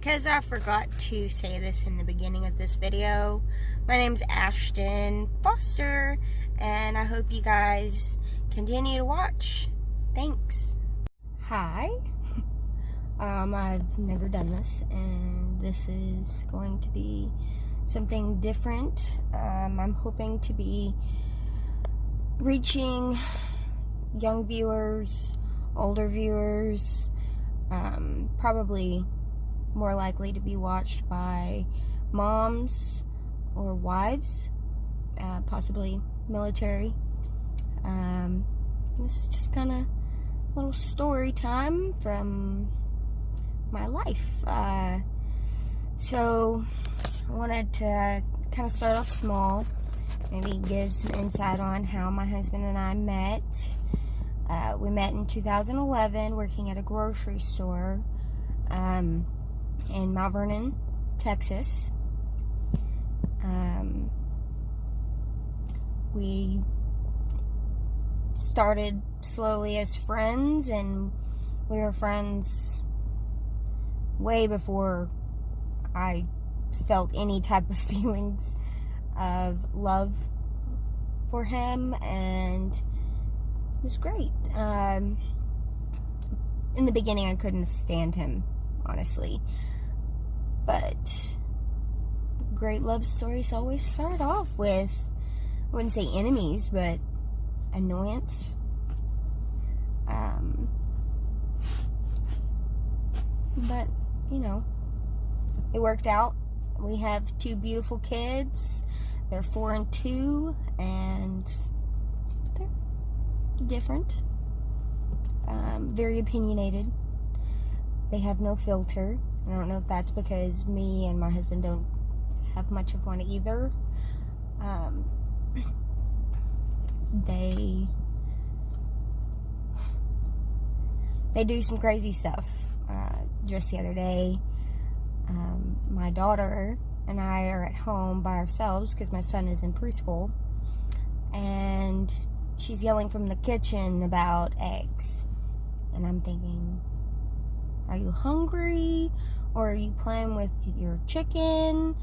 because I forgot to say this in the beginning of this video, my name's Ashton Foster, and I hope you guys continue to watch. Thanks. Hi. I've never done this, and this is going to be something different. I'm hoping to be reaching young viewers, older viewers, probably more likely to be watched by moms or wives, possibly military. This is just kind of a little story time from my life. So I wanted to kind of start off small, maybe give some insight on how my husband and I met. We met in 2011 working at a grocery store in Mount Vernon, Texas. We started slowly as friends, and we were friends way before I felt any type of feelings of love for him, and it was great. In the beginning, I couldn't stand him, honestly. But great love stories always start off with, I wouldn't say enemies, but annoyance. But, you know, it worked out. We have 2 beautiful kids. They're 4 and 2, and they're different. Very opinionated. They have no filter. I don't know if that's because me and my husband don't have much of one either. They do some crazy stuff. Just the other day, my daughter and I are at home by ourselves because my son is in preschool, and she's yelling from the kitchen about eggs. And I'm thinking, are you hungry? Or are you playing with your chicken?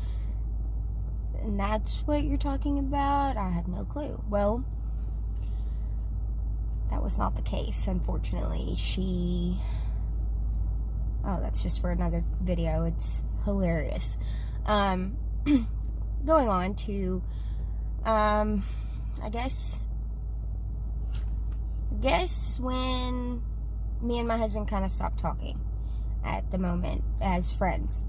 And that's what you're talking about? I have no clue. Well, that was not the case, unfortunately. Oh, that's just for another video. It's hilarious. Going on to, I guess when me and my husband kind of stopped talking at the moment as friends.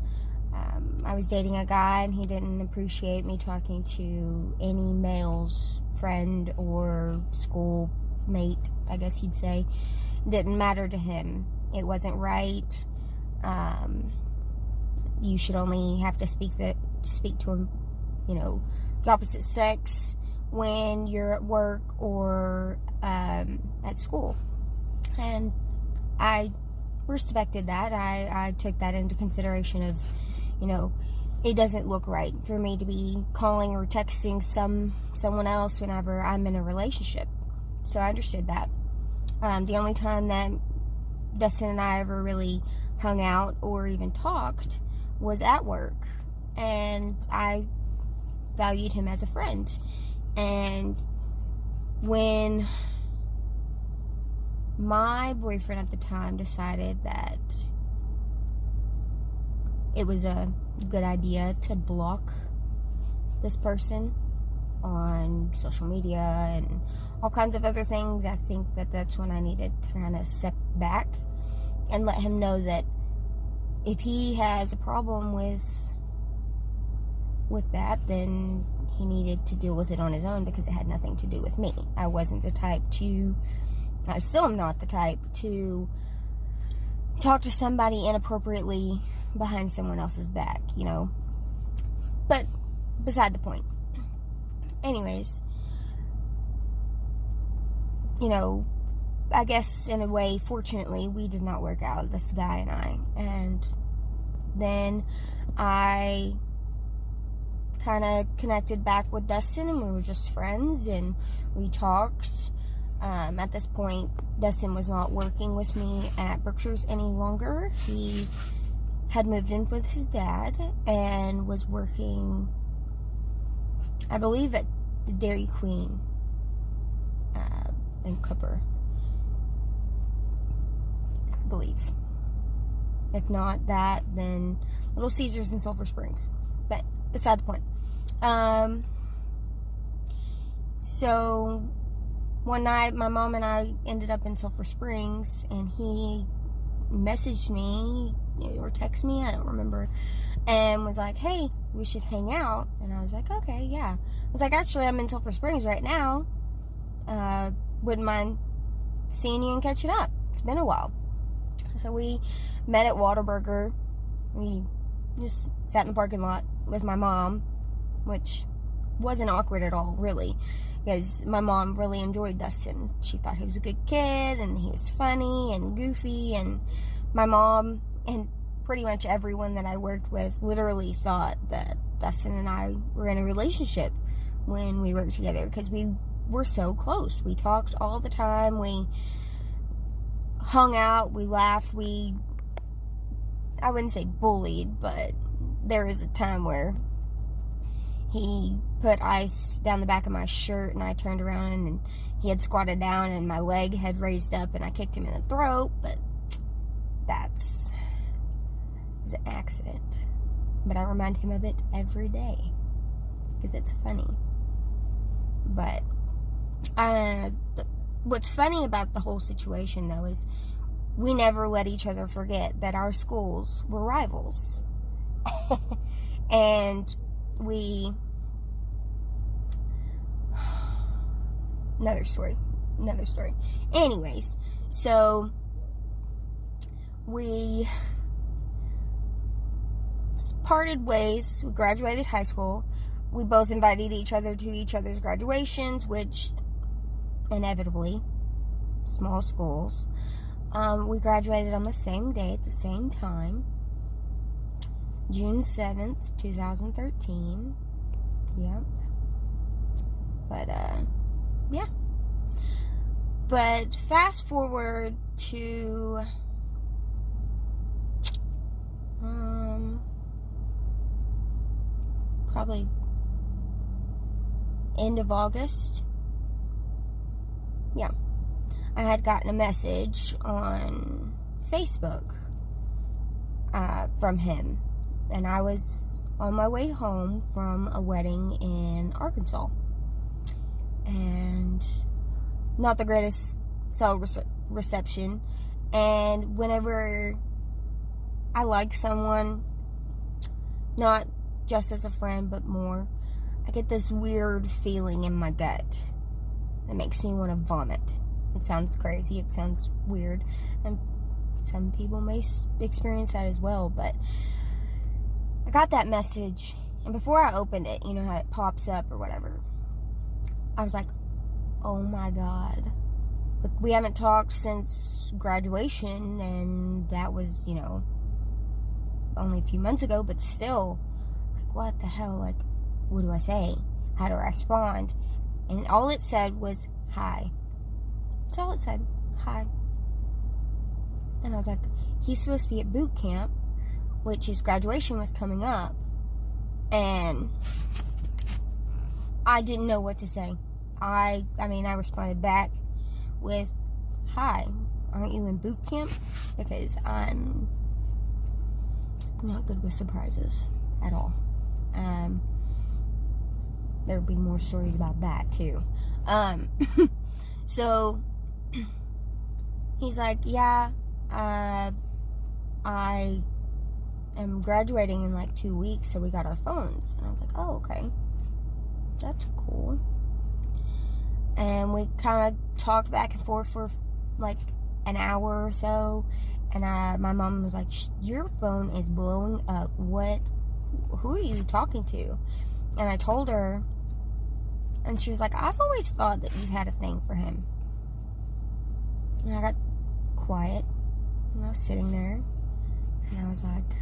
I was dating a guy, and he didn't appreciate me talking to any male's friend or schoolmate, I guess you'd say. It didn't matter to him. It wasn't right. You should only have to speak to him, the opposite sex when you're at work or at school. And I respected that. I took that into consideration of, it doesn't look right for me to be calling or texting someone else whenever I'm in a relationship. So I understood that. The only time that Dustin and I ever really hung out or even talked was at work, and I valued him as a friend. And when my boyfriend at the time decided that it was a good idea to block this person on social media and all kinds of other things, I think that's when I needed to kind of step back and let him know that if he has a problem with that, then he needed to deal with it on his own, because it had nothing to do with me. I wasn't the type to, I still am not the type to talk to somebody inappropriately behind someone else's back, But beside the point. Anyways, I guess in a way, fortunately, we did not work out, this guy and I. And then I kind of connected back with Dustin, and we were just friends, and we talked. At this point, Dustin was not working with me at Berkshire's any longer. He had moved in with his dad and was working, I believe, at the Dairy Queen in Cooper. I believe. If not that, then Little Caesars in Sulphur Springs. But beside the point. So one night, my mom and I ended up in Sulphur Springs, and he messaged me or texted me, I don't remember, and was like, hey, we should hang out. And I was like, okay, yeah. I was like, actually, I'm in Sulphur Springs right now. Wouldn't mind seeing you and catching up. It's been a while. So we met at Whataburger. We just sat in the parking lot with my mom, which wasn't awkward at all, really, because my mom really enjoyed Dustin. She thought he was a good kid, and he was funny and goofy, and my mom and pretty much everyone that I worked with literally thought that Dustin and I were in a relationship when we worked together, because we were so close. We talked all the time. We hung out. We laughed. I wouldn't say bullied, but there was a time where he put ice down the back of my shirt, and I turned around, and he had squatted down, and my leg had raised up, and I kicked him in the throat. But that's an accident. But I remind him of it every day, because it's funny. But what's funny about the whole situation, though, is we never let each other forget that our schools were rivals. And another story. Anyways, so we parted ways. We graduated high school. We both invited each other to each other's graduations, which inevitably, small schools. We graduated on the same day at the same time, June 7th, 2013. Yep. But, yeah. But fast forward to, probably end of August. Yeah. I had gotten a message on Facebook from him, and I was on my way home from a wedding in Arkansas, and not the greatest cell reception. And whenever I like someone, not just as a friend, but more, I get this weird feeling in my gut that makes me want to vomit. It sounds crazy, it sounds weird, and some people may experience that as well, but I got that message, and before I opened it, you know how it pops up or whatever, I was like, oh my God. Look, we haven't talked since graduation, and that was, only a few months ago, but still, like, what the hell, like, what do I say? How do I respond? And all it said was, hi. That's all it said. Hi. And I was like, he's supposed to be at boot camp, which his graduation was coming up, and I didn't know what to say. I responded back with, hi, aren't you in boot camp? Because I'm not good with surprises at all. There'll be more stories about that too. So he's like, yeah, I am graduating in like 2 weeks, so we got our phones. And I was like, oh, okay, that's cool. And we kind of talked back and forth for like an hour or so, and my mom was like, your phone is blowing up. Who are you talking to? And I told her, and she was like, I've always thought that you had a thing for him. And I got quiet, and I was sitting there, and I was like,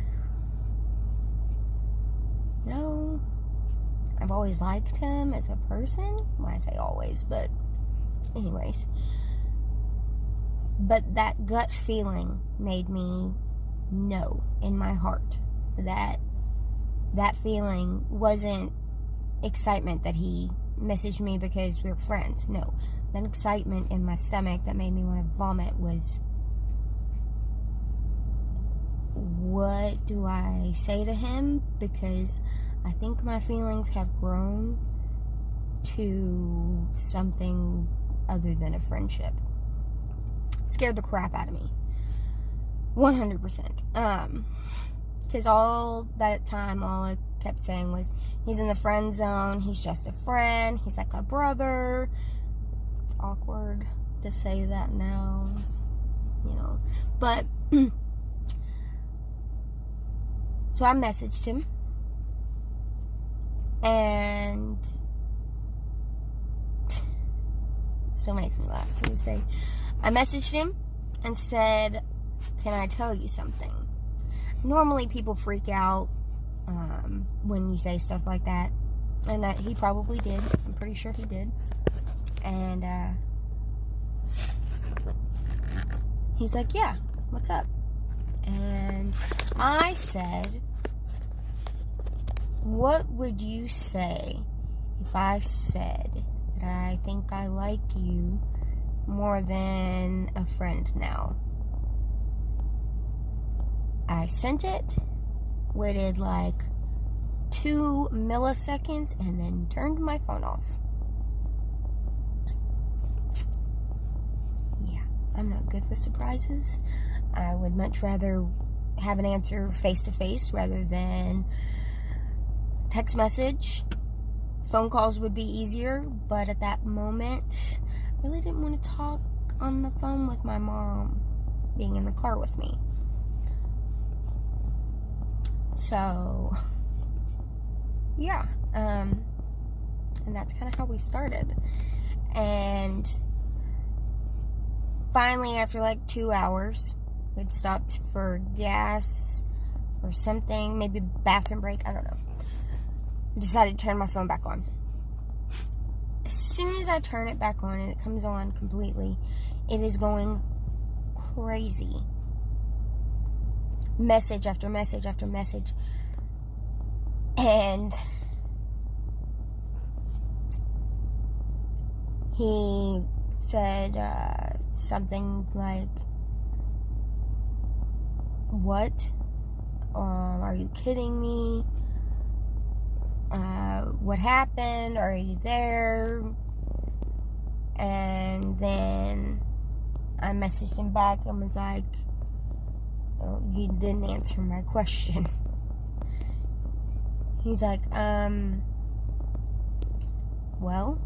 I've always liked him as a person. Well, I say always, but anyways. But that gut feeling made me know in my heart that that feeling wasn't excitement that he messaged me because we're friends. No, that excitement in my stomach that made me want to vomit was, what do I say to him? Because I think my feelings have grown to something other than a friendship. Scared the crap out of me. 100%. Because all that time, all I kept saying was, he's in the friend zone, he's just a friend, he's like a brother. It's awkward to say that now, but so I messaged him, and still makes me laugh to this day. I messaged him and said, can I tell you something? Normally people freak out when you say stuff like that, and he probably did. I'm pretty sure he did. And he's like, yeah, what's up? And I said, what would you say if I said that I think I like you more than a friend now? I sent it, waited like 2 milliseconds, and then turned my phone off. Yeah, I'm not good with surprises. I would much rather have an answer face to face rather than text message. Phone calls would be easier, but at that moment, I really didn't want to talk on the phone with my mom being in the car with me. So, yeah, and that's kind of how we started. And finally, after like 2 hours, we'd stopped for gas or something, maybe bathroom break, I don't know. Decided to turn my phone back on. As soon as I turn it back on and it comes on completely, it is going crazy. Message after message after message. And he said something like, what? Are you kidding me? What happened? Are you there? And then I messaged him back and was like, oh, you didn't answer my question. He's like, well,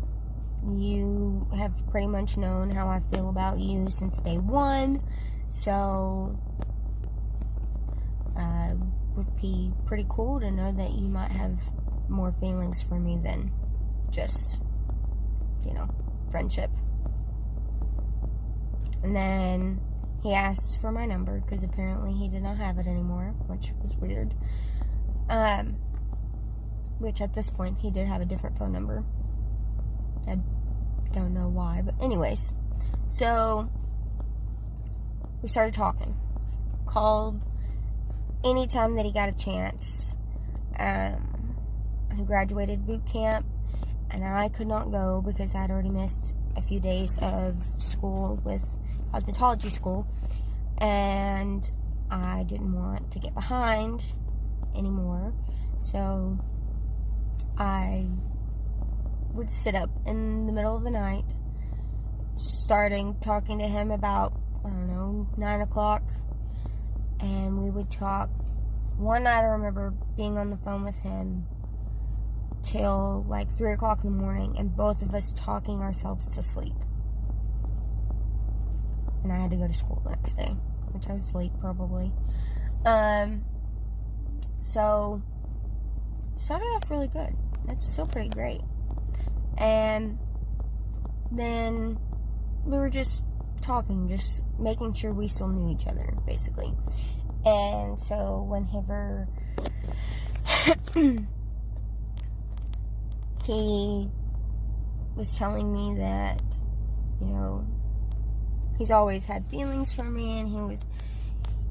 you have pretty much known how I feel about you since day one, so would be pretty cool to know that you might have more feelings for me than just, friendship. And then he asked for my number because apparently he did not have it anymore, which was weird. Which at this point he did have a different phone number. I don't know why, but anyways. So we started talking. Called anytime that he got a chance. I graduated boot camp, and I could not go because I had already missed a few days of school with cosmetology school, and I didn't want to get behind anymore, so I would sit up in the middle of the night, starting talking to him about, 9 o'clock, and we would talk. One night I remember being on the phone with him till like 3 o'clock in the morning, and both of us talking ourselves to sleep. And I had to go to school the next day, which I was late probably. So started off really good. That's still pretty great. And then we were just talking, just making sure we still knew each other, basically. And so whenever he was telling me that, he's always had feelings for me, and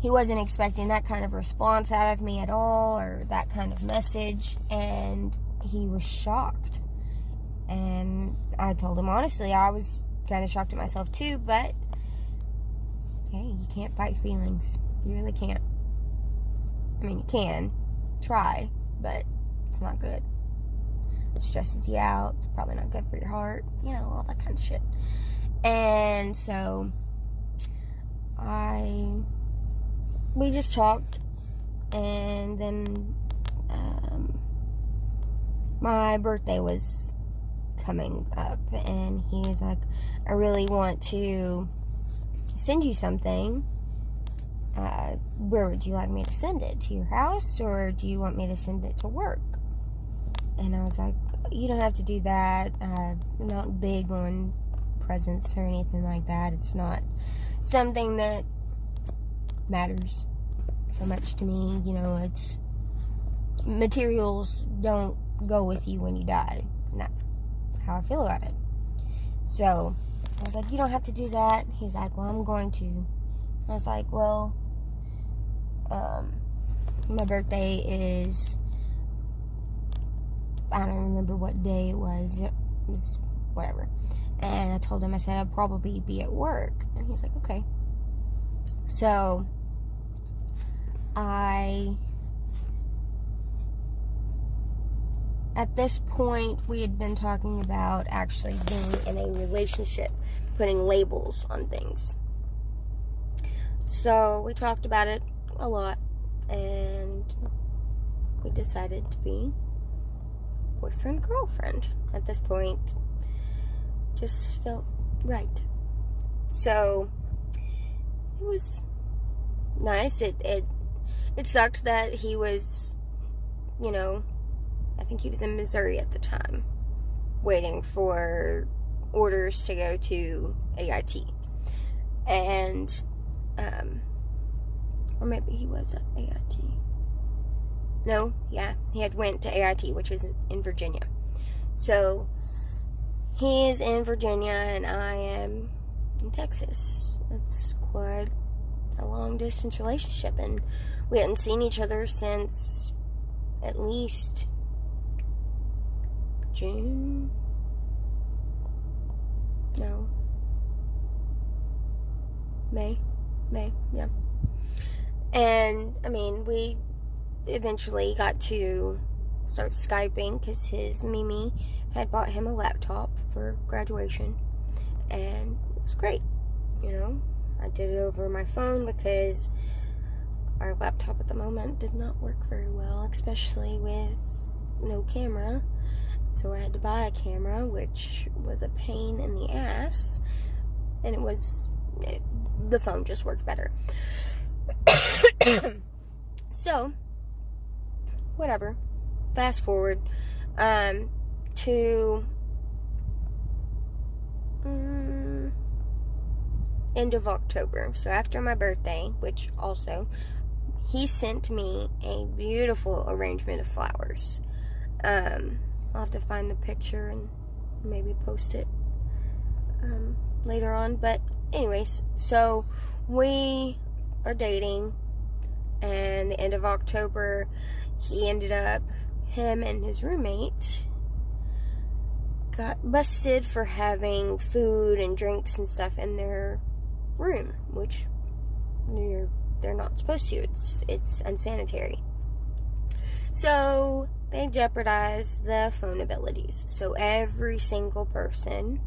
he wasn't expecting that kind of response out of me at all, or that kind of message, and he was shocked. And I told him, honestly, I was kind of shocked at myself too, but hey, you can't fight feelings. You really can't. I mean, you can try, but it's not good. It stresses you out. It's probably not good for your heart. You know, all that kind of shit. And so we just talked, and then my birthday was coming up, and he was like, I really want to send you something. Where would you like me to send it? To your house, or do you want me to send it to work? And I was like, you don't have to do that. I'm not big on presents or anything like that. It's not something that matters so much to me. You know, it's materials don't go with you when you die, and that's how I feel about it. So I was like, you don't have to do that. He's like, well, I'm going to. I was like, well, my birthday is, I don't remember what day it was. It was whatever. And I told him, I said, I'll probably be at work. And he's like, okay. So at this point, we had been talking about actually being in a relationship, putting labels on things. So we talked about it a lot, and we decided to be boyfriend, girlfriend. At this point, just felt right. So it was nice. It sucked that he was, you know, I think he was in Missouri at the time, waiting for orders to go to AIT. And, or maybe he was at AIT. No, yeah, he had went to AIT, which was in Virginia. So, he's in Virginia, and I am in Texas. It's quite a long-distance relationship, and we hadn't seen each other since at least June? No. May, yeah. And, I mean, we eventually got to start Skyping because his Mimi had bought him a laptop for graduation, and it was great, you know. I did it over my phone because our laptop at the moment did not work very well, especially with no camera. So I had to buy a camera, which was a pain in the ass, and the phone just worked better. So, whatever. Fast forward to end of October. So after my birthday, which also, he sent me a beautiful arrangement of flowers. I'll have to find the picture and maybe post it later on. But anyways, so we are dating, and the end of October, him and his roommate got busted for having food and drinks and stuff in their room, which they're not supposed to. It's unsanitary. So they jeopardized the phone abilities. So every single person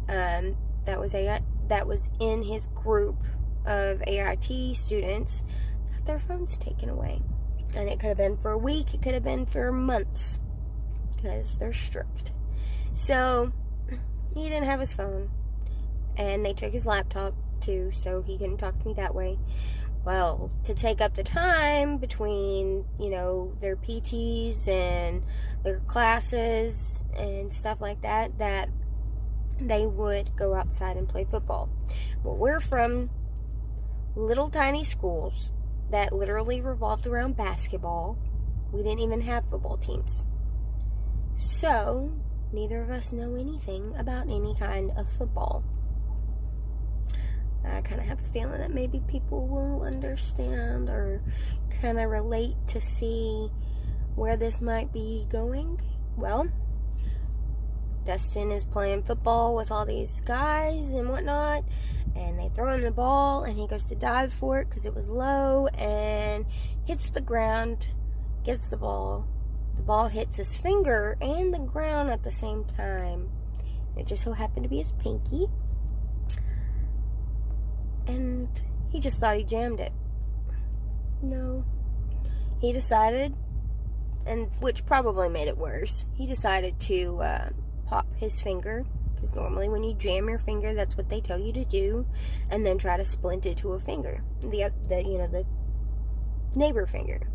that was in his group of AIT students got their phones taken away. And it could have been for a week, it could have been for months, because they're strict. So he didn't have his phone, and they took his laptop too, so he couldn't talk to me that way. Well, to take up the time between, you know, their PTs and their classes and stuff like that, that they would go outside and play football. Well, we're from little tiny schools that literally revolved around basketball. We didn't even have football teams. So, neither of us know anything about any kind of football. I kind of have a feeling that maybe people will understand or kind of relate to see where this might be going. Well, Dustin is playing football with all these guys and whatnot, and they throw him the ball, and he goes to dive for it because it was low, and hits the ground, gets the ball. The ball hits his finger and the ground at the same time. It just so happened to be his pinky, and he just thought he jammed it. No. He decided, and which probably made it worse, he decided to pop his finger, because normally when you jam your finger, that's what they tell you to do, and then try to splint it to a finger, the neighbor finger.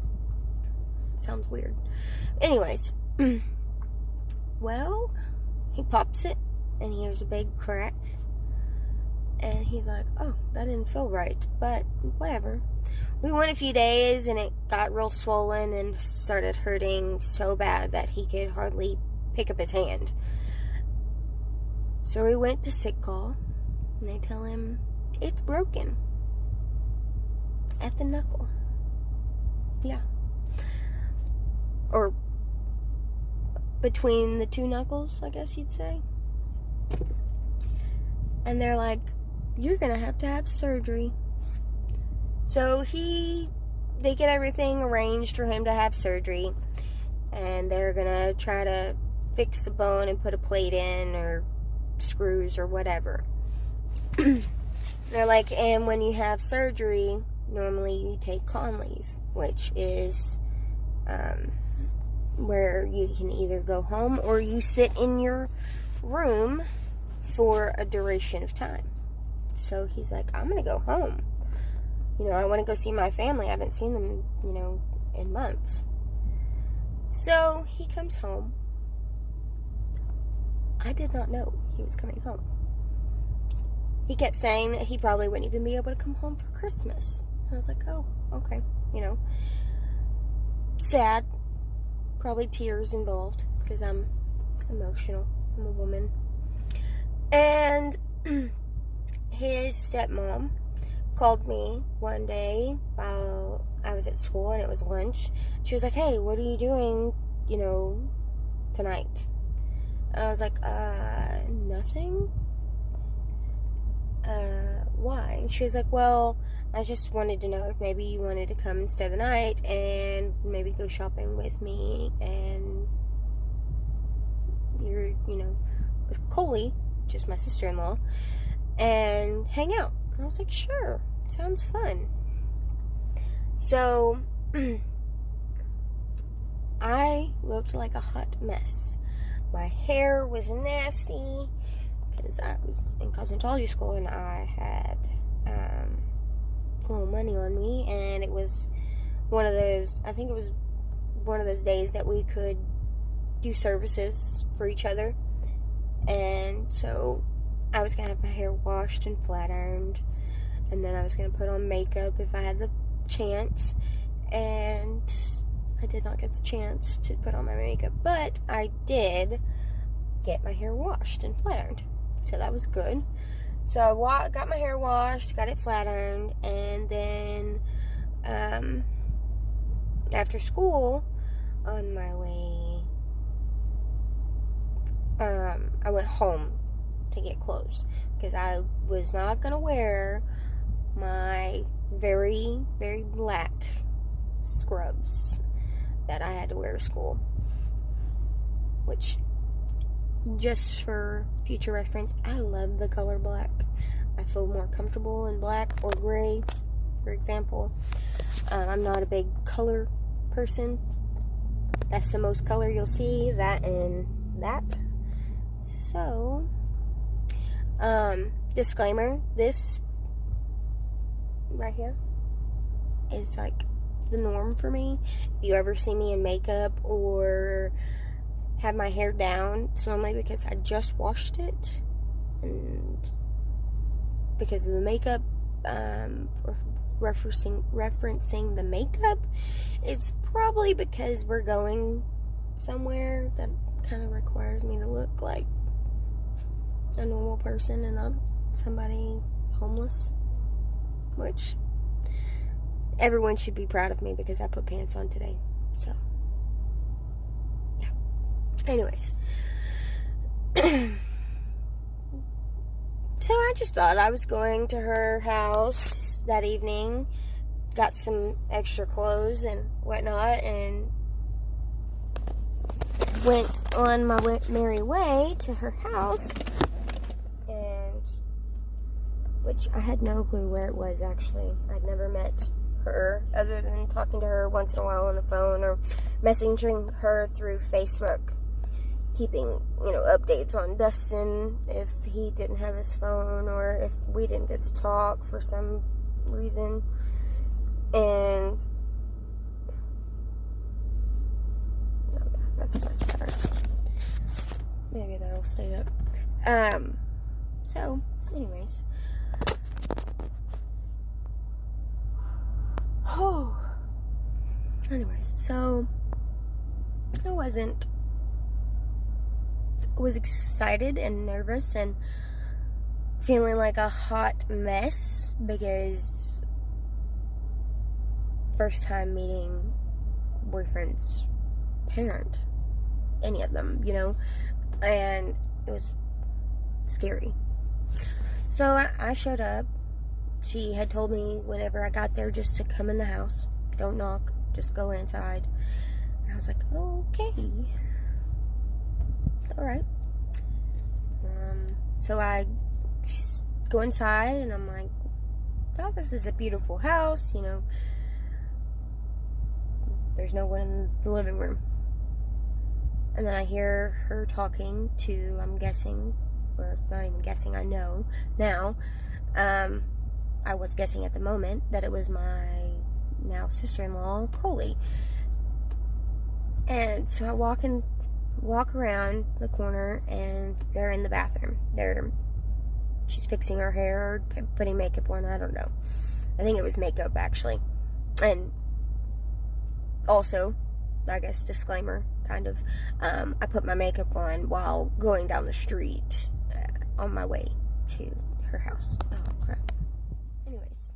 Sounds weird. Anyways, well, he pops it, and he hears a big crack, and he's like, oh, that didn't feel right, but whatever. We went a few days, and it got real swollen and started hurting so bad that he could hardly pick up his hand. So we went to sick call, and they tell him it's broken at the knuckle. Yeah. Or between the two knuckles, I guess you'd say. And they're like, you're gonna have to have surgery. So they get everything arranged for him to have surgery, and they're gonna try to fix the bone and put a plate in, or screws, or whatever. They're like, and when you have surgery, normally you take con leave, which is where you can either go home or you sit in your room for a duration of time. So he's like, I'm gonna go home. I want to go see my family. I haven't seen them, in months. So he comes home. I did not know he was coming home. He kept saying that he probably wouldn't even be able to come home for Christmas. And I was like, oh, okay. Sad. Probably tears involved, because I'm emotional. I'm a woman. And his stepmom called me one day while I was at school, and it was lunch. She was like, hey, what are you doing, tonight? And I was like, nothing. Why? And she was like, well, I just wanted to know if maybe you wanted to come and stay the night and maybe go shopping with me and with Coley, just my sister-in-law, and hang out. And I was like, sure, sounds fun. So, I looked like a hot mess. My hair was nasty, because I was in cosmetology school, and I had a little money on me, and it was one of those days that we could do services for each other. And so I was going to have my hair washed and flat ironed, and then I was going to put on makeup if I had the chance, and I did not get the chance to put on my makeup, but I did get my hair washed and flat ironed, so that was good. So I got my hair washed, got it flat ironed, and then after school, on my way, I went home to get clothes, because I was not going to wear my very, very black scrubs that I had to wear to school, which, just for future reference, I love the color black. I feel more comfortable in black or gray, for example. I'm not a big color person. That's the most color you'll see, that and that. So, disclaimer, this right here is like the norm for me. If you ever see me in makeup or have my hair down, it's normally because I just washed it, and because of the makeup, referencing the makeup, it's probably because we're going somewhere that kind of requires me to look like a normal person and not somebody homeless. which everyone should be proud of me because I put pants on today. So, yeah. Anyways. So I just thought I was going to her house that evening, got some extra clothes and whatnot, and went on my merry way to her house, and which I had no clue where it was, actually. I'd never met her other than talking to her once in a while on the phone or messaging her through Facebook, keeping, updates on Dustin if he didn't have his phone or if we didn't get to talk for some reason. And that's much better. Maybe that'll stay up. So, anyways. Anyways, so I was excited and nervous and feeling like a hot mess because first time meeting boyfriend's parent, any of them, and it was scary. So I showed up. She had told me whenever I got there just to come in the house, don't knock, just go inside. And I was like, okay. Alright. So I go inside and I'm like, oh, this is a beautiful house, There's no one in the living room. And then I hear her talking to, I'm guessing, or not even guessing, I know now, I was guessing at the moment that it was my now sister-in-law, Coley. And so I walk around the corner, and they're in the bathroom. She's fixing her hair or putting makeup on. I don't know. I think it was makeup, actually. And also, I guess, disclaimer, kind of, I put my makeup on while going down the street on my way to her house. Oh, crap. Anyways,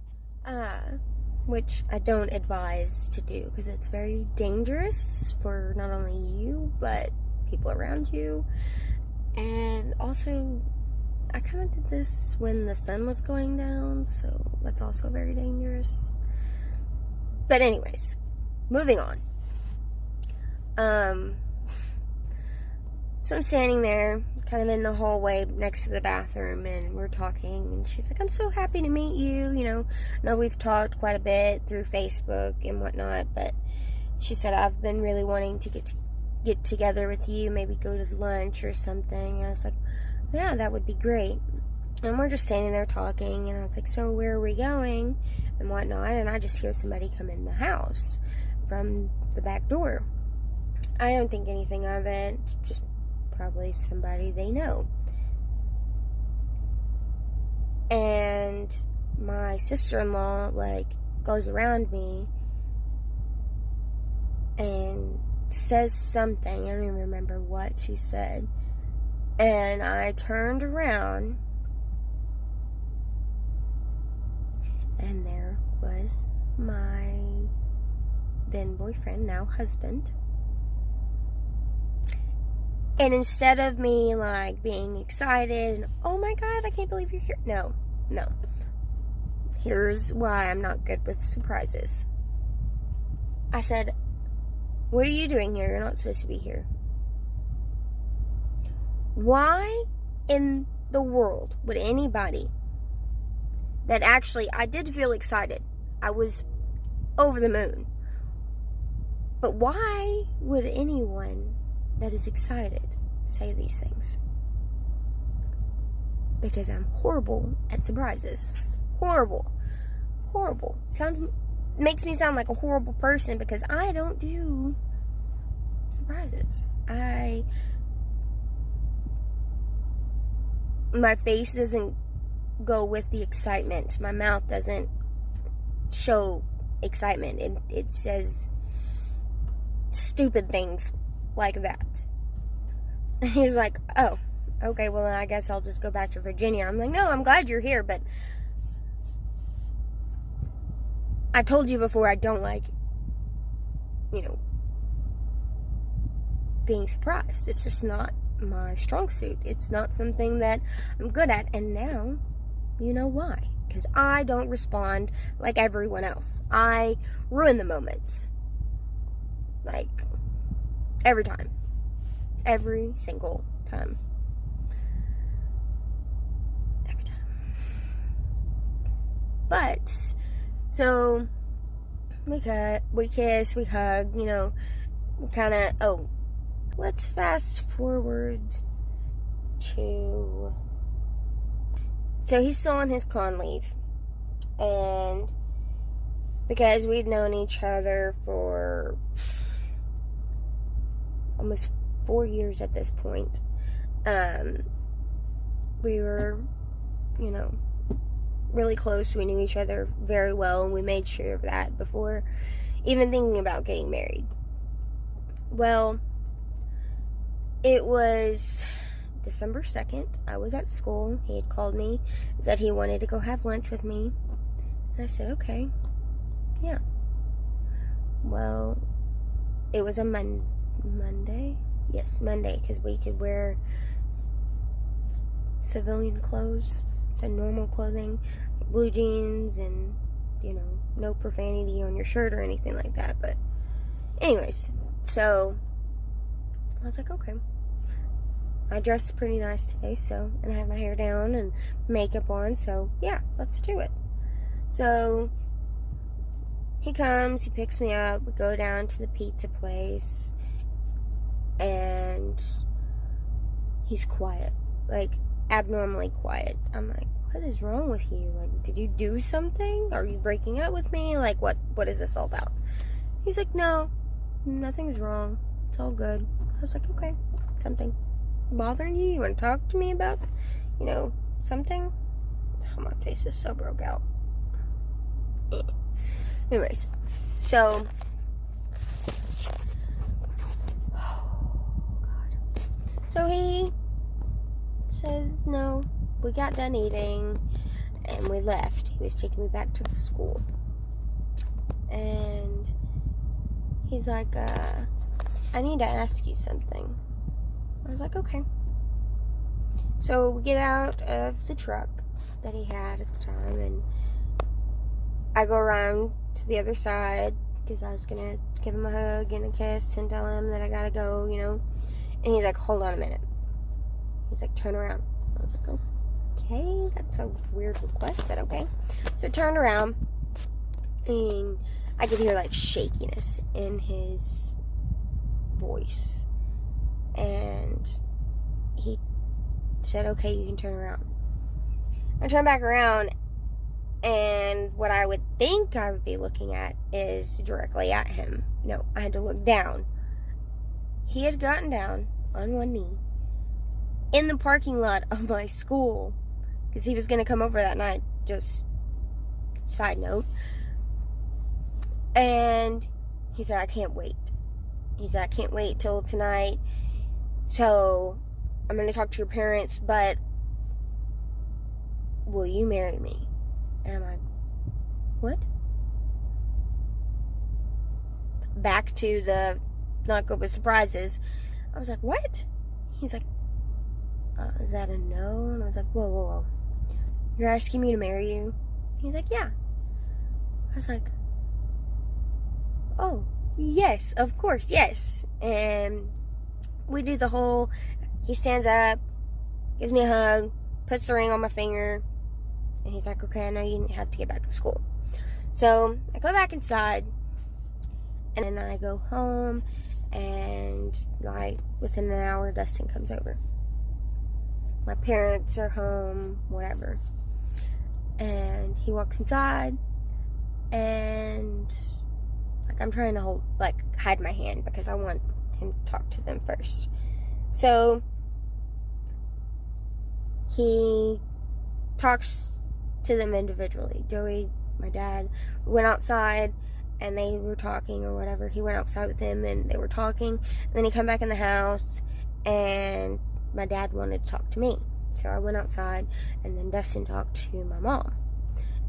which I don't advise to do because it's very dangerous for not only you, but people around you. And also, I kind of did this when the sun was going down, so that's also very dangerous. But anyways, moving on. So I'm standing there, kind of in the hallway next to the bathroom, and we're talking, and she's like, I'm so happy to meet you, I know we've talked quite a bit through Facebook and whatnot, but she said, I've been really wanting to get together with you, maybe go to lunch or something. And I was like, yeah, that would be great. And we're just standing there talking, and I was like, so where are we going and whatnot? And I just hear somebody come in the house from the back door. I don't think anything of it, just probably somebody they know. And my sister-in-law, goes around me and says something. I don't even remember what she said. And I turned around, and there was my then boyfriend, now husband. And instead of me, being excited, and, oh my God, I can't believe you're here. No. Here's why I'm not good with surprises. I said, what are you doing here? You're not supposed to be here. Why in the world would anybody that actually, I did feel excited. I was over the moon. But why would anyone that is excited say these things? Because I'm horrible at surprises. Horrible. Makes me sound like a horrible person because I don't do surprises. My face doesn't go with the excitement. My mouth doesn't show excitement. It says stupid things like that. And he's like, oh, okay, well, I guess I'll just go back to Virginia. I'm like, no, I'm glad you're here, but I told you before, I don't like, being surprised. It's just not my strong suit. It's not something that I'm good at. And now, you know why. Because I don't respond like everyone else. I ruin the moments. Like, every time. Every single time. Every time. But, so, we kiss, we hug, kind of, let's fast forward to, so he's still on his con leave, and because we'd known each other for almost 4 years at this point, we were, really close. We knew each other very well, and we made sure of that before even thinking about getting married. Well, it was December 2nd. I was at school. He had called me and said he wanted to go have lunch with me. And I said, okay. Yeah. Well, it was a Monday? Yes, Monday, because we could wear civilian clothes, so normal clothing, blue jeans, and, no profanity on your shirt or anything like that. But anyways, so I was like, okay. I dressed pretty nice today, and I have my hair down and makeup on, so yeah, let's do it. So he comes, he picks me up, we go down to the pizza place, and he's quiet, like abnormally quiet. I'm like, what is wrong with you? Like, did you do something? Are you breaking up with me? Like, what is this all about? He's like, no, nothing's wrong. It's all good. I was like, okay, something bothering you? You want to talk to me about, something? Oh, my face is so broke out. Anyways, so, so he says, no, we got done eating, and we left. He was taking me back to the school. And he's like, I need to ask you something. I was like, okay. So we get out of the truck that he had at the time, and I go around to the other side because I was going to give him a hug and a kiss and tell him that I gotta go, And he's like, hold on a minute. He's like, turn around. I was like, okay, that's a weird request, but okay. So I turned around, and I could hear like shakiness in his voice. And he said, okay, you can turn around. I turned back around, and what I would think I would be looking at is directly at him. No, I had to look down. He had gotten down on one knee in the parking lot of my school because he was going to come over that night, just side note. And he said, I can't wait. He said, I can't wait till tonight. So I'm going to talk to your parents, but will you marry me? And I'm like, what? Back to the not good with surprises. I was like, what? He's like, is that a no? And I was like, whoa. You're asking me to marry you? He's like, yeah. I was like, oh, yes, of course, yes. And we do the whole, he stands up, gives me a hug, puts the ring on my finger, and he's like, okay, I know you have to get back to school. So I go back inside, and then I go home, and like within an hour, Dustin comes over. My parents are home, whatever. And he walks inside, and like I'm trying to hide my hand because I want him to talk to them first. So he talks to them individually. Joey, my dad, went outside and they were talking or whatever. He went outside with him and they were talking. And then he come back in the house and my dad wanted to talk to me. So I went outside and then Dustin talked to my mom.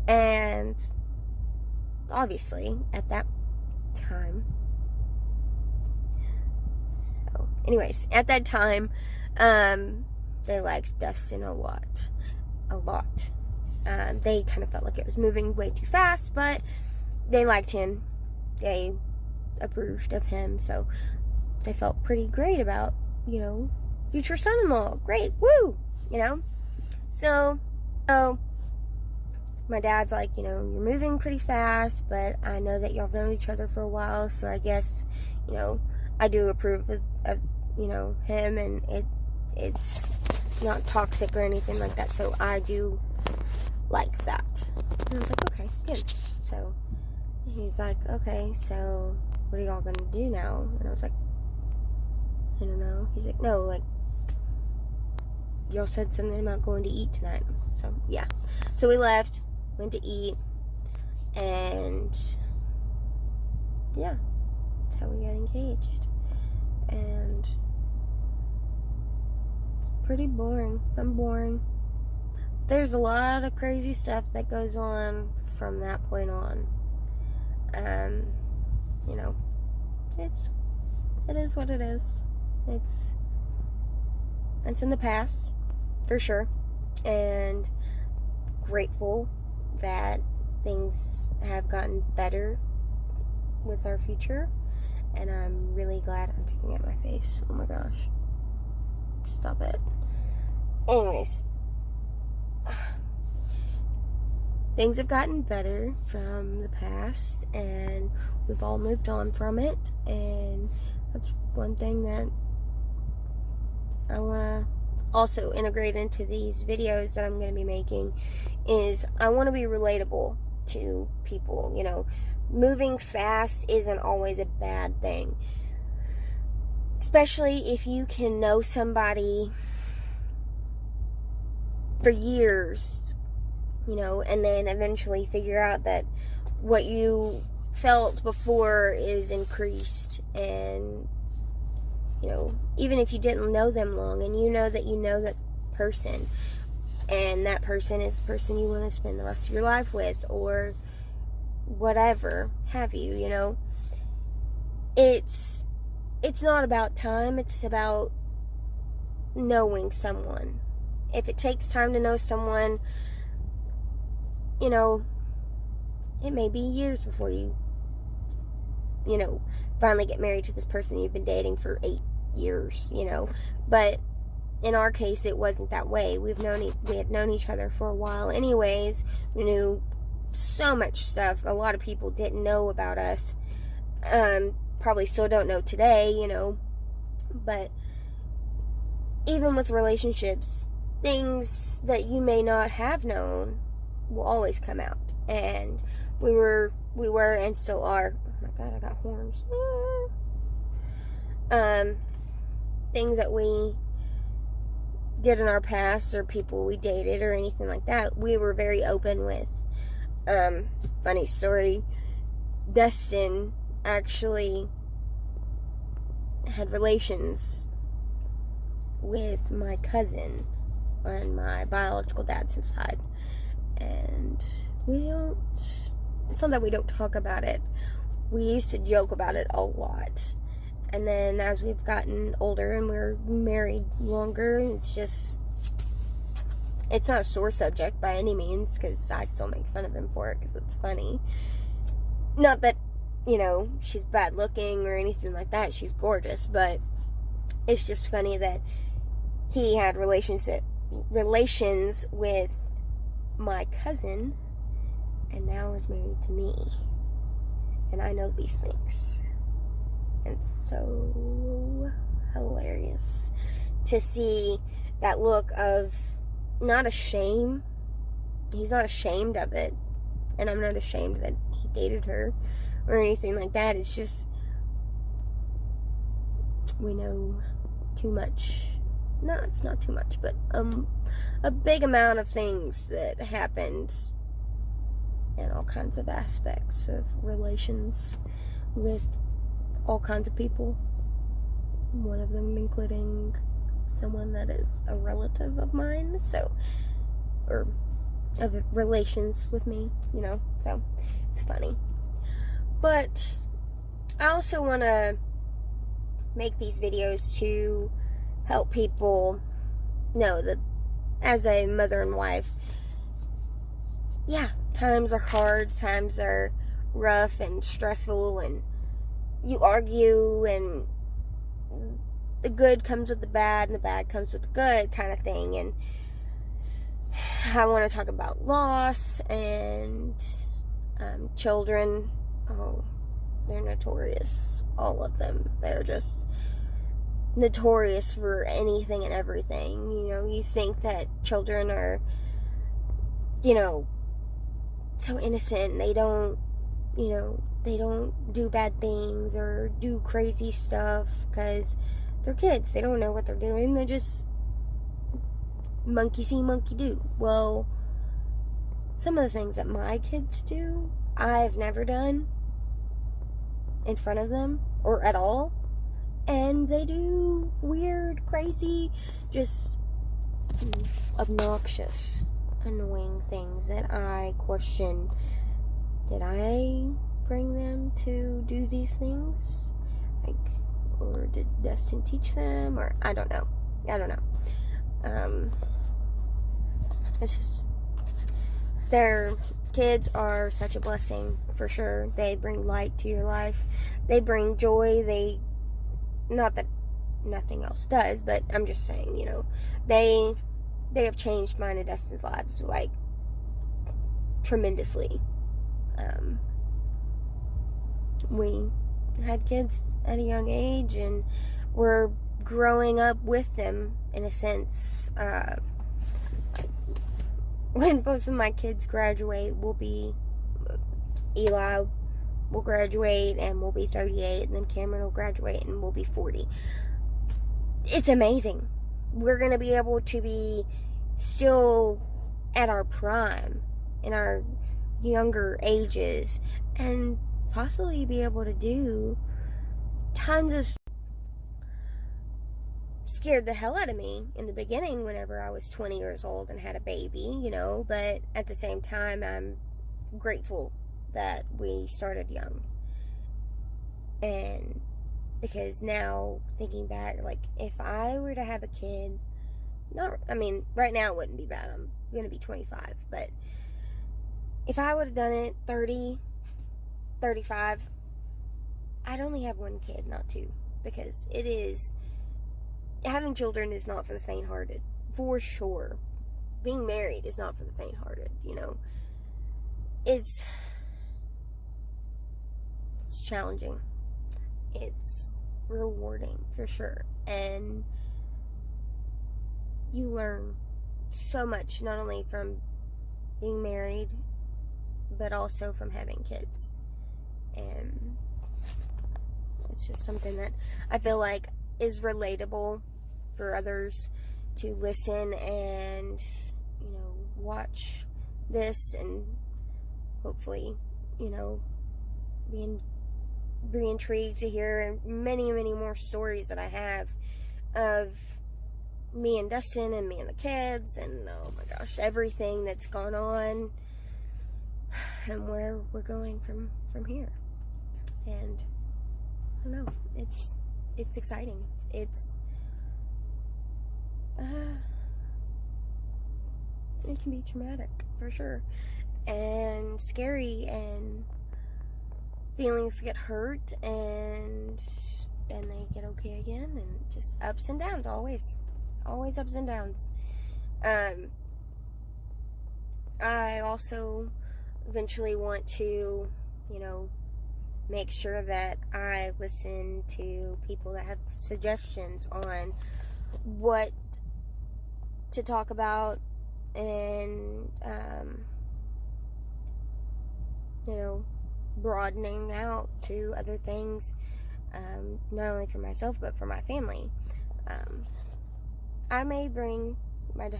And obviously, at that time. So, anyways, at that time, they liked Dustin a lot. They kind of felt like it was moving way too fast, but they liked him. They approved of him, so they felt pretty great about, future son-in-law. Great, woo, So, my dad's like, you're moving pretty fast, but I know that y'all have known each other for a while, so I guess, I do approve of him, and it's not toxic or anything like that, so I do like that. And I was like, okay, good. So he's like, okay, so what are y'all gonna do now? And I was like, I don't know. He's like, no, like, y'all said something about going to eat tonight. So yeah, so we left, went to eat, and yeah, that's how we got engaged. And it's pretty boring. I'm boring. There's a lot of crazy stuff that goes on from that point on. It is what it is. It's in the past, for sure. And grateful that things have gotten better with our future. And I'm really glad I'm picking at my face. Oh my gosh. Stop it. Anyways. Things have gotten better from the past, and we've all moved on from it, and that's one thing that I want to also integrate into these videos that I'm going to be making, is I want to be relatable to people. Moving fast isn't always a bad thing, especially if you can know somebody for years, and then eventually figure out that what you felt before is increased. And, even if you didn't know them long, and you know that person, and that person is the person you want to spend the rest of your life with, or whatever have you, it's not about time, it's about knowing someone. If it takes time to know someone, it may be years before you, finally get married to this person you've been dating for 8 years, But in our case, it wasn't that way. We had known each other for a while anyways. We knew so much stuff a lot of people didn't know about us. Probably still don't know today, But even with relationships, things that you may not have known will always come out. And we were and still are. Oh my god, I got horns. Things that we did in our past, or people we dated, or anything like that, we were very open with. Funny story, Dustin actually had relations with my cousin on my biological dad's side, and it's not that we don't talk about it. We used to joke about it a lot, and then as we've gotten older and we're married longer, it's not a sore subject by any means, because I still make fun of him for it because it's funny. Not that she's bad looking or anything like that, she's gorgeous, but it's just funny that he had relations with my cousin, and now is married to me, and I know these things. And it's so hilarious to see that look of not ashamed. He's not ashamed of it, and I'm not ashamed that he dated her or anything like that. It's just, we know too much. No, it's not too much, but a big amount of things that happened in all kinds of aspects of relations with all kinds of people. One of them including someone that is a relative of mine, or of relations with me, so it's funny. But I also want to make these videos to help people know that as a mother and wife, yeah, times are hard, times are rough and stressful, and you argue, and the good comes with the bad and the bad comes with the good kind of thing. And I want to talk about loss and children. Oh, they're notorious, all of them. They're just notorious for anything and everything. You know, you think that children are, you know, so innocent. They don't, you know, they don't do bad things or do crazy stuff because they're kids. They don't know what they're doing. They just monkey see, monkey do. Well, some of the things that my kids do, I've never done in front of them or at all. And they do weird, crazy, just obnoxious, annoying things that I question. Did I bring them to do these things? Like, or did Dustin teach them? Or I don't know. It's just, their kids are such a blessing, for sure. They bring light to your life. They bring joy. Not that nothing else does, but I'm just saying, you know, they have changed mine and Dustin's lives, like, tremendously. We had kids at a young age, and we're growing up with them, in a sense. When both of my kids graduate, Eli will graduate and we'll be 38, and then Cameron will graduate and we'll be 40. It's amazing. We're going to be able to be still at our prime, in our younger ages, and possibly be able to do tons of scared the hell out of me in the beginning whenever I was 20 years old and had a baby, you know, but at the same time, I'm grateful that we started young. And because now, thinking back, like, if I were to have a kid, right now it wouldn't be bad. I'm going to be 25, but if I would have done it 30, 35, I'd only have one kid, not two, because having children is not for the faint-hearted, for sure. Being married is not for the faint-hearted, you know. It's challenging. It's rewarding, for sure. And you learn so much, not only from being married, but also from having kids. And it's just something that I feel like is relatable for others to listen and, you know, watch this, and hopefully, you know, be intrigued to hear many, many more stories that I have of me and Dustin and me and the kids, and oh my gosh, everything that's gone on and where we're going from here. And I don't know, it's exciting. It can be traumatic, for sure, and scary, and feelings get hurt, and then they get okay again, and just ups and downs, always ups and downs. I also eventually want to, you know, make sure that I listen to people that have suggestions on what to talk about, and you know, broadening out to other things, not only for myself but for my family. I may bring my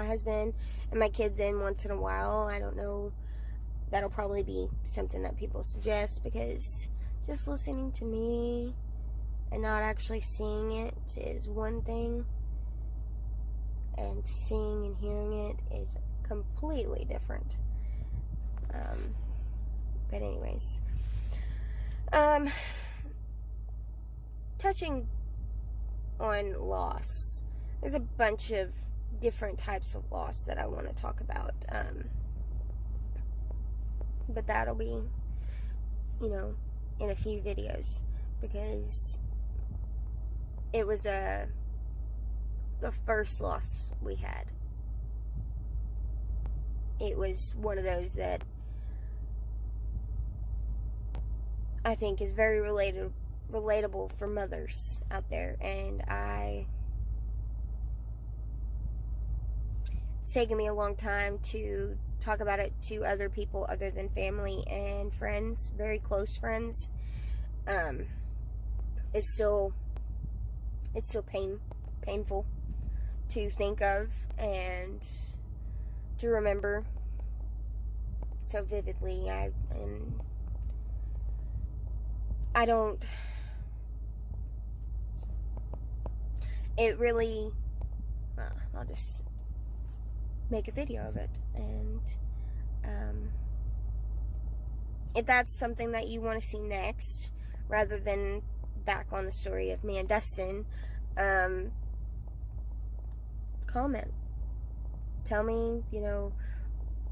husband and my kids in once in a while. I don't know. That'll probably be something that people suggest, because just listening to me and not actually seeing it is one thing, and seeing and hearing it is completely different. But anyways, Touching on loss, there's a bunch of different types of loss that I want to talk about. But that'll be, in a few videos, because it was the first loss we had. It was one of those that I think is very relatable for mothers out there, and it's taken me a long time to talk about it to other people other than family and friends, very close friends. It's still painful to think of and to remember so vividly. I'll just make a video of it. And if that's something that you want to see next, rather than back on the story of me and Dustin, comment. Tell me,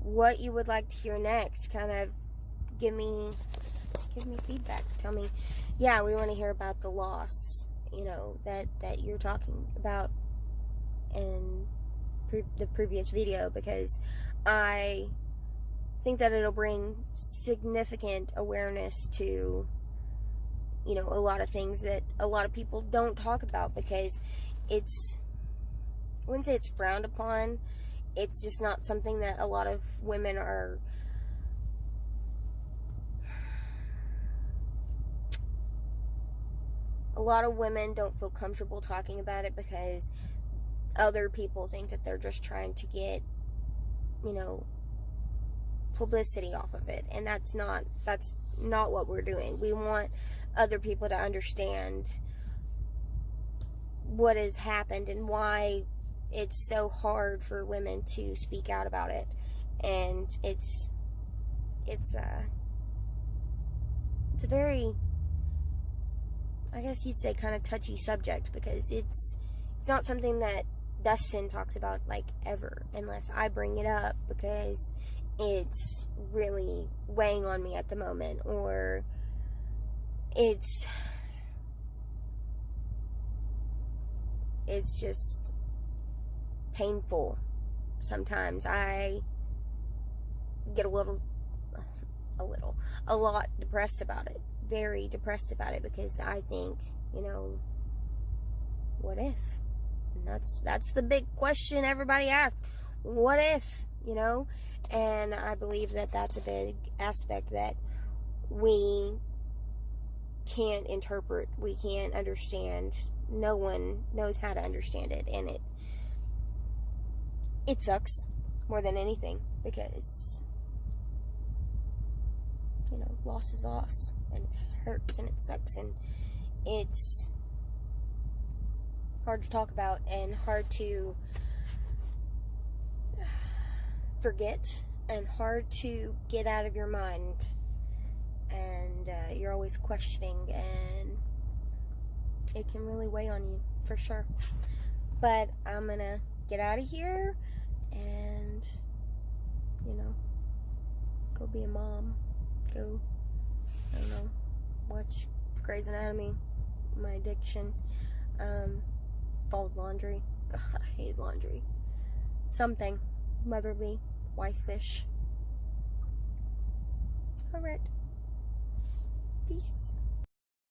what you would like to hear next. Kind of give me feedback. Tell me, yeah, we want to hear about the loss, that you're talking about in the previous video, because I think that it'll bring significant awareness to, a lot of things that a lot of people don't talk about, because I wouldn't say it's frowned upon. It's just not something that a lot of women are don't feel comfortable talking about it, because other people think that they're just trying to get, publicity off of it. And that's not what we're doing. We want other people to understand what has happened and why it's so hard for women to speak out about it. And it's a very, I guess you'd say, kind of touchy subject, because it's not something that Dustin talks about ever, unless I bring it up because it's really weighing on me at the moment, or it's just painful. Sometimes I get a lot depressed about it, very depressed about it, because I think, what if? And that's the big question everybody asks. What if, And I believe that that's a big aspect that we can't interpret, we can't understand. No one knows how to understand it, and it sucks more than anything, because loss is loss, and it hurts, and it sucks, and it's hard to talk about and hard to forget and hard to get out of your mind, and you're always questioning, and it can really weigh on you, for sure. But I'm gonna get out of here and go be a mom, go, I don't know, watch Grey's Anatomy, my addiction, fold laundry. God, I hate laundry. Something motherly, wife-ish. Alright. Peace.